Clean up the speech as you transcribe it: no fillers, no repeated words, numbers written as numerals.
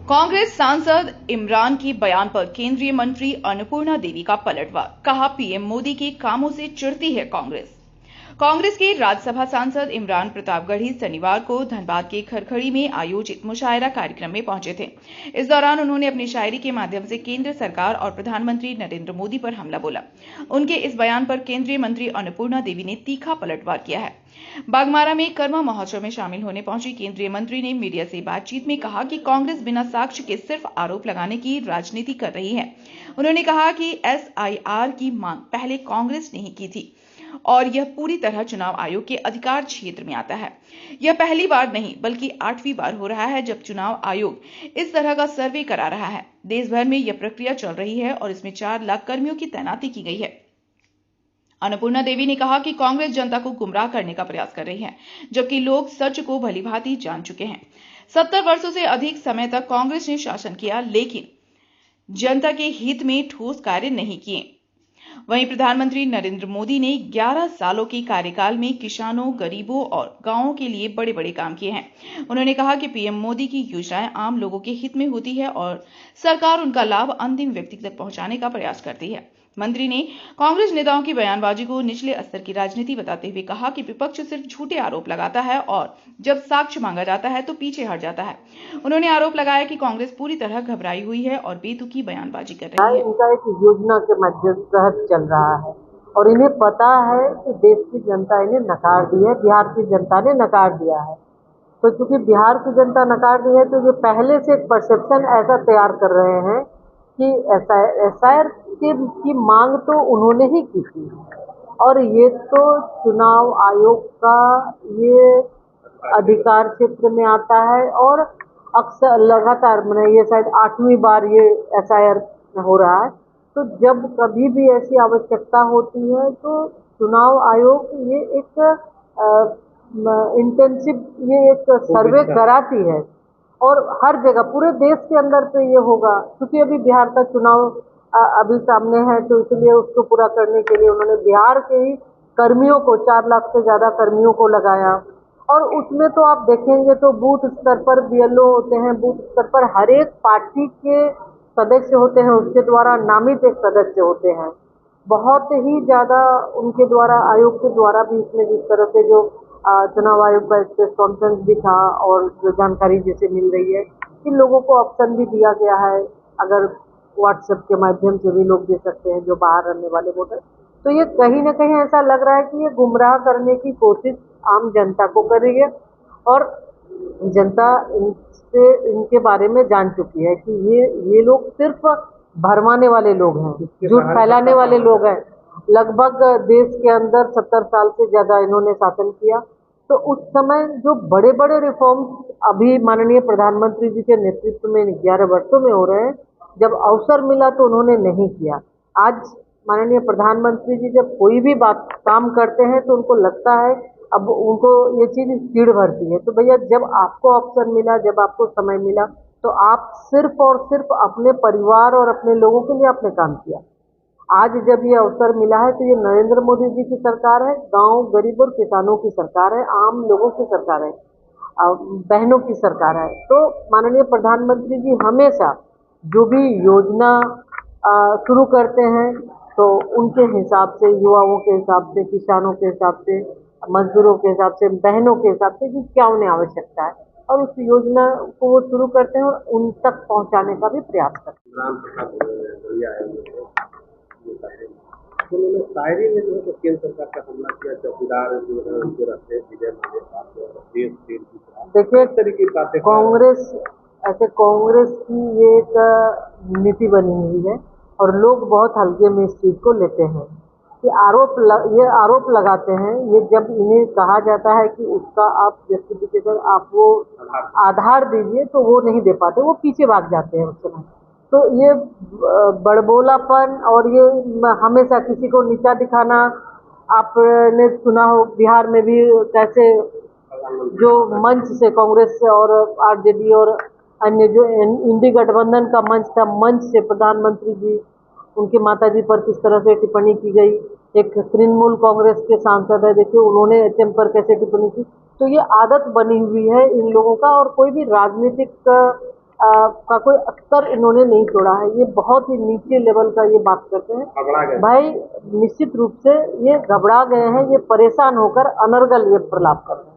कांग्रेस सांसद इमरान के बयान पर केंद्रीय मंत्री अन्नपूर्णा देवी का पलटवार। कहा, पीएम मोदी के कामों से चिढ़ती है कांग्रेस। कांग्रेस के राज्यसभा सांसद इमरान प्रतापगढ़ी शनिवार को धनबाद के खरखड़ी में आयोजित मुशायरा कार्यक्रम में पहुंचे थे। इस दौरान उन्होंने अपनी शायरी के माध्यम से केंद्र सरकार और प्रधानमंत्री नरेंद्र मोदी पर हमला बोला। उनके इस बयान पर केंद्रीय मंत्री अन्नपूर्णा देवी ने तीखा पलटवार किया है। बागमारा में कर्मा महोत्सव में शामिल होने पहुंची केंद्रीय मंत्री ने मीडिया से बातचीत में कहा कि कांग्रेस बिना साक्ष्य के सिर्फ आरोप लगाने की राजनीति कर रही है। उन्होंने कहा कि एसआईआर की मांग पहले कांग्रेस ने ही की थी और यह पूरी तरह चुनाव आयोग के अधिकार क्षेत्र में आता है। यह पहली बार नहीं बल्कि 8वीं बार हो रहा है जब चुनाव आयोग इस तरह का सर्वे करा रहा है। देश भर में यह प्रक्रिया चल रही है और इसमें 4 लाख कर्मियों की तैनाती की गई है। अन्नपूर्णा देवी ने कहा कि कांग्रेस जनता को गुमराह करने का प्रयास कर रही है, जबकि लोग सच को भलीभांति जान चुके हैं। 70 वर्षों से अधिक समय तक कांग्रेस ने शासन किया, लेकिन जनता के हित में ठोस कार्य नहीं किए। वहीं प्रधानमंत्री नरेंद्र मोदी ने 11 सालों के कार्यकाल में किसानों, गरीबों और गांवों के लिए बड़े बड़े काम किए हैं। उन्होंने कहा कि पीएम मोदी की योजनाएं आम लोगों के हित में होती है और सरकार उनका लाभ अंतिम व्यक्ति तक पहुंचाने का प्रयास करती है। मंत्री ने कांग्रेस नेताओं की बयानबाजी को निचले स्तर की राजनीति बताते हुए कहा कि विपक्ष सिर्फ झूठे आरोप लगाता है और जब साक्ष्य मांगा जाता है तो पीछे हट जाता है। उन्होंने आरोप लगाया कि कांग्रेस पूरी तरह घबराई हुई है और बेतुकी बयानबाजी कर रही है। इनका एक योजना के माध्यम से चल रहा है और इन्हें पता है कि देश की जनता इन्हें नकार दी है, बिहार की जनता ने नकार दिया है। तो चूंकि बिहार की जनता नकार दी है तो ये पहले से एक परसेप्शन ऐसा तैयार कर रहे हैं कि एसआईआर की मांग तो उन्होंने ही की थी और ये तो चुनाव आयोग का ये अधिकार क्षेत्र में आता है और अक्सर लगातार ये शायद 8वीं बार ये एसआईआर हो रहा है। तो जब कभी भी ऐसी आवश्यकता होती है तो चुनाव आयोग ये एक इंटेंसिव ये एक सर्वे कराती है और हर जगह पूरे देश के अंदर पे ये होगा। क्योंकि अभी बिहार का चुनाव अभी सामने है तो इसलिए उसको पूरा करने के लिए उन्होंने बिहार के ही कर्मियों को 4 लाख से ज्यादा कर्मियों को लगाया और उसमें तो आप देखेंगे तो बूथ स्तर पर बीएलओ होते हैं, बूथ स्तर पर हर एक पार्टी के सदस्य होते हैं, उसके द्वारा नामित एक सदस्य होते हैं। बहुत ही ज्यादा उनके द्वारा आयोग के द्वारा भी इसमें जिस तरह से जो चुनाव आयोग का एक प्रेस कॉन्फ्रेंस भी था और जो जानकारी जैसे मिल रही है कि लोगों को ऑप्शन भी दिया गया है, अगर व्हाट्सएप के माध्यम से भी लोग दे सकते हैं जो बाहर रहने वाले वोटर। तो ये कहीं ना कहीं ऐसा लग रहा है कि ये गुमराह करने की कोशिश आम जनता को कर रही है और जनता इनके बारे में जान चुकी है कि ये लोग सिर्फ भरमाने वाले लोग हैं, झूठ फैलाने वाले लोग हैं। लगभग देश के अंदर 70 साल से ज्यादा इन्होंने शासन किया। तो उस समय जो बड़े बड़े रिफॉर्म्स अभी माननीय प्रधानमंत्री जी के नेतृत्व में 11 वर्षों में हो रहे हैं, जब अवसर मिला तो उन्होंने नहीं किया। आज माननीय प्रधानमंत्री जी जब कोई भी बात काम करते हैं तो उनको लगता है, अब उनको ये चीज चिढ़ भरती है। तो भैया जब आपको अवसर मिला, जब आपको समय मिला तो आप सिर्फ और सिर्फ अपने परिवार और अपने लोगों के लिए आपने काम किया। आज जब ये अवसर मिला है तो ये नरेंद्र मोदी जी की सरकार है, गांव गरीब और किसानों की सरकार है, आम लोगों की सरकार है, बहनों की सरकार है। तो माननीय प्रधानमंत्री जी हमेशा जो भी योजना शुरू करते हैं तो उनके हिसाब से, युवाओं के हिसाब से, किसानों के हिसाब से, मजदूरों के हिसाब से, बहनों के हिसाब से कि क्या उन्हें आवश्यकता है और उस योजना को वो शुरू करते हैं और उन तक पहुंचाने का भी प्रयास करते हैं। उन्होंने शायरी में जो है केंद्र सरकार का हमला किया, चौकीदार जो है उनके रहते विजय देखिए तरीके की बातें कांग्रेस की ये एक नीति बनी हुई है और लोग बहुत हल्के में इस चीज को लेते हैं कि ये आरोप लगाते हैं। ये जब इन्हें कहा जाता है कि उसका आप जस्टिफिकेशन, आप वो आधार दीजिए, तो वो नहीं दे पाते, वो पीछे भाग जाते हैं उस समय। तो ये बड़बोलापन और ये हमेशा किसी को नीचा दिखाना, आपने सुना हो बिहार में भी कैसे जो मंच से कांग्रेस और आरजेडी और अन्य जो इंडी गठबंधन का मंच था, मंच से प्रधानमंत्री जी, उनकी माता जी पर किस तरह से टिप्पणी की गई। एक तृणमूल कांग्रेस के सांसद है, देखिए उन्होंने एचएम पर कैसे टिप्पणी की। तो ये आदत बनी हुई है इन लोगों का और कोई भी राजनीतिक का कोई स्तर इन्होंने नहीं तोड़ा है। ये बहुत ही नीचे लेवल का ये बात करते हैं। घबरा गए भाई निश्चित रूप से ये घबरा गए हैं, ये परेशान होकर अनर्गल ये प्रलाप कर रहे हैं।